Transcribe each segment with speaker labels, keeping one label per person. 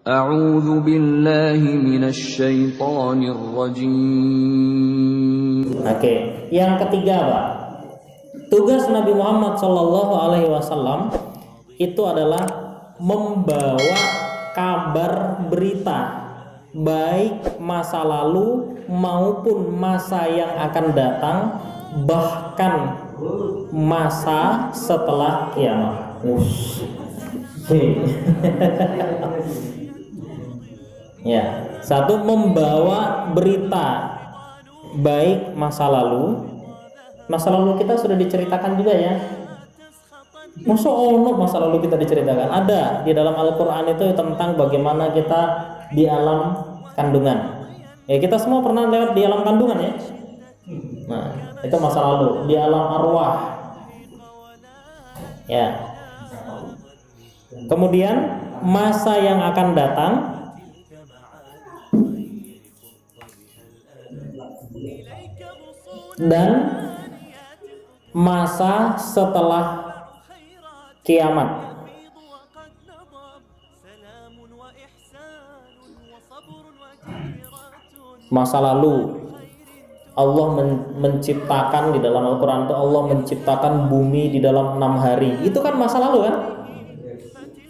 Speaker 1: أعوذ بالله من الشيطان الرجيم.
Speaker 2: Oke, yang ketiga Pak, tugas Nabi Muhammad SAW itu adalah membawa kabar berita baik masa lalu maupun masa yang akan datang, bahkan masa setelah kiamat. Ya, satu, membawa berita baik masa lalu kita sudah diceritakan juga ya. Masa lalu kita diceritakan? Ada di dalam Al-Quran itu tentang bagaimana kita di alam kandungan. Ya, kita semua pernah lewat di alam kandungan ya. Nah, itu masa lalu. Di alam arwah. Ya. Kemudian masa yang akan datang, dan masa setelah kiamat. Masa lalu Allah menciptakan, di dalam Al-Quran itu Allah menciptakan bumi di dalam 6 hari. Itu kan masa lalu kan?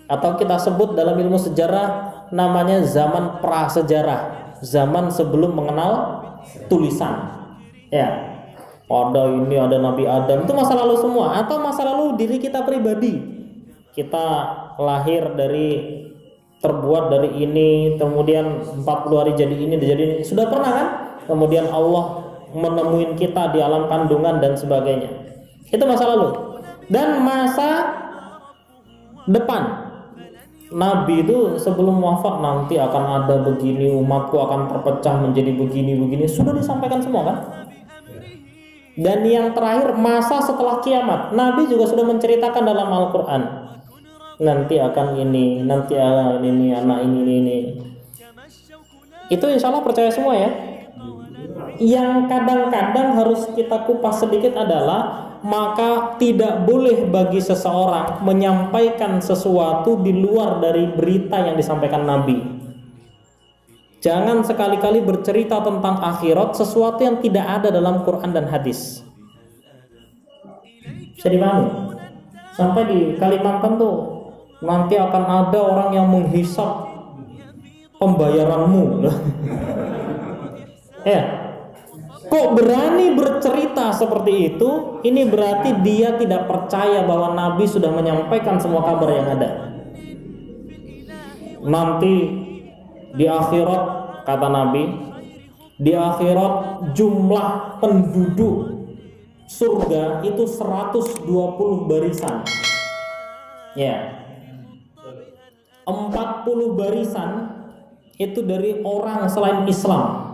Speaker 2: Atau kita sebut dalam ilmu sejarah namanya zaman prasejarah, zaman sebelum mengenal tulisan. Ya. Ada Nabi Adam, itu masa lalu semua. Atau masa lalu diri kita pribadi, kita lahir terbuat dari ini, kemudian 40 hari jadi ini. Sudah pernah kan? Kemudian Allah menemuin kita di alam kandungan dan sebagainya. Itu masa lalu. Dan masa depan, Nabi itu sebelum wafat, nanti akan ada begini, umatku akan terpecah menjadi begini, sudah disampaikan semua kan? Dan yang terakhir, masa setelah kiamat, Nabi juga sudah menceritakan dalam Al-Quran. Nanti akan ini, nanti akan ini, anak ini. Itu insya Allah percaya semua ya. Yang kadang-kadang harus kita kupas sedikit adalah, maka tidak boleh bagi seseorang menyampaikan sesuatu di luar dari berita yang disampaikan Nabi. Jangan sekali-kali bercerita tentang akhirat sesuatu yang tidak ada dalam Quran dan hadis. Bisa dipahami? Sampai di Kalimantan tuh nanti akan ada orang yang menghisap pembayaranmu. Ya. Kok berani bercerita seperti itu? Ini berarti dia tidak percaya bahwa Nabi sudah menyampaikan semua kabar yang ada. Nanti di akhirat, kata Nabi, di akhirat jumlah penduduk surga itu 120 barisan. Ya. 40 barisan itu dari orang selain Islam.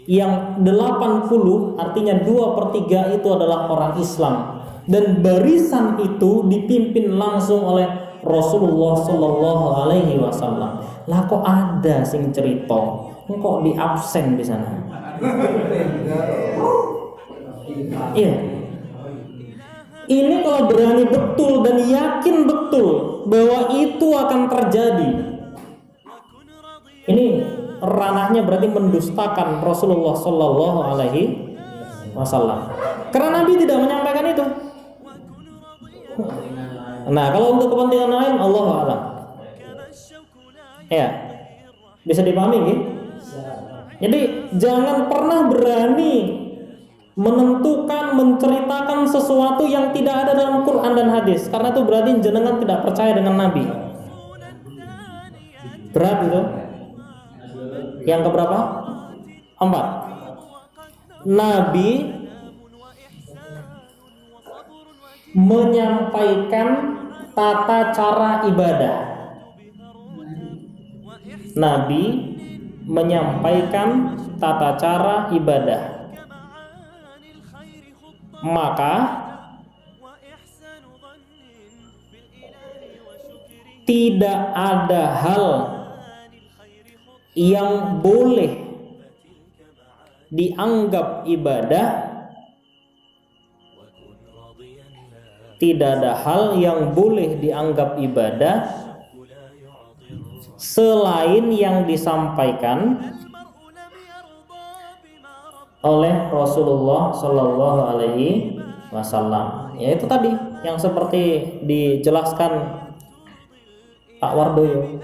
Speaker 2: Yang 80, artinya 2/3 itu adalah orang Islam. Dan barisan itu dipimpin langsung oleh Rasulullah Sallallahu Alaihi Wasallam. Lah kok ada sing cerita, kok di absen di sana? Iya. Ini kalau berani betul dan yakin betul bahwa itu akan terjadi, ini ranahnya berarti mendustakan Rasulullah Sallallahu Alaihi Wasallam. Karena Nabi tidak menyampaikan itu. Nah, kalau untuk kepentingan lain, Allahu a'lam. Ya, bisa dipahami gitu? Jadi jangan pernah berani menceritakan sesuatu yang tidak ada dalam Quran dan hadis, karena itu berarti jenengan tidak percaya dengan Nabi. Berat itu. Yang keberapa? 4. Nabi menyampaikan tata cara ibadah. Nabi menyampaikan tata cara ibadah. Maka tidak ada hal yang boleh dianggap ibadah, tidak ada hal yang boleh dianggap ibadah selain yang disampaikan oleh Rasulullah Shallallahu Alaihi Wasallam. Yaitu tadi yang seperti dijelaskan Pak Wardoyo,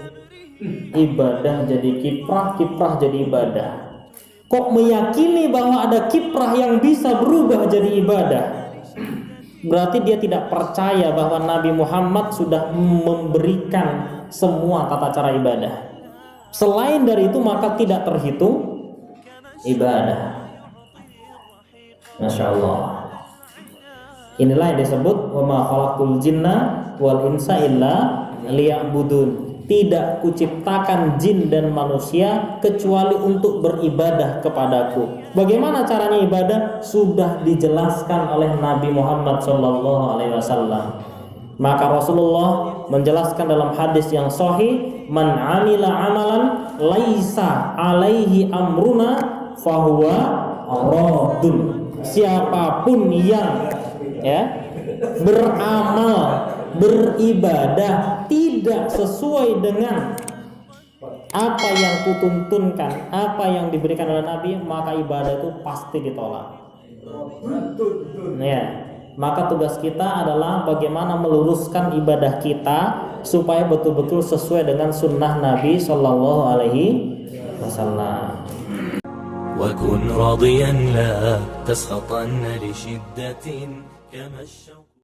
Speaker 2: ibadah jadi kiprah, kiprah jadi ibadah. Kok meyakini bahwa ada kiprah yang bisa berubah jadi ibadah? Berarti dia tidak percaya bahwa Nabi Muhammad sudah memberikan semua tata cara ibadah. Selain dari itu maka tidak terhitung ibadah. Masya Allah. Inilah yang disebut wa ma khalaqul jinna wal insa illa liya'budun. Tidak kuciptakan jin dan manusia kecuali untuk beribadah kepadaku. Bagaimana caranya ibadah? Sudah dijelaskan oleh Nabi Muhammad SAW. Maka Rasulullah menjelaskan dalam hadis yang sahih, man amila amalan laisa alaihi amruna fahuwa radun. Siapapun yang beramal, beribadah tidak sesuai dengan apa yang kutuntunkan, apa yang diberikan oleh Nabi, maka ibadah itu pasti ditolak. Maka tugas kita adalah bagaimana meluruskan ibadah kita supaya betul-betul sesuai dengan sunnah Nabi Shallallahu Alaihi Wasallam.
Speaker 3: وكن راضيا لا تسخطن لشدة كما الشوق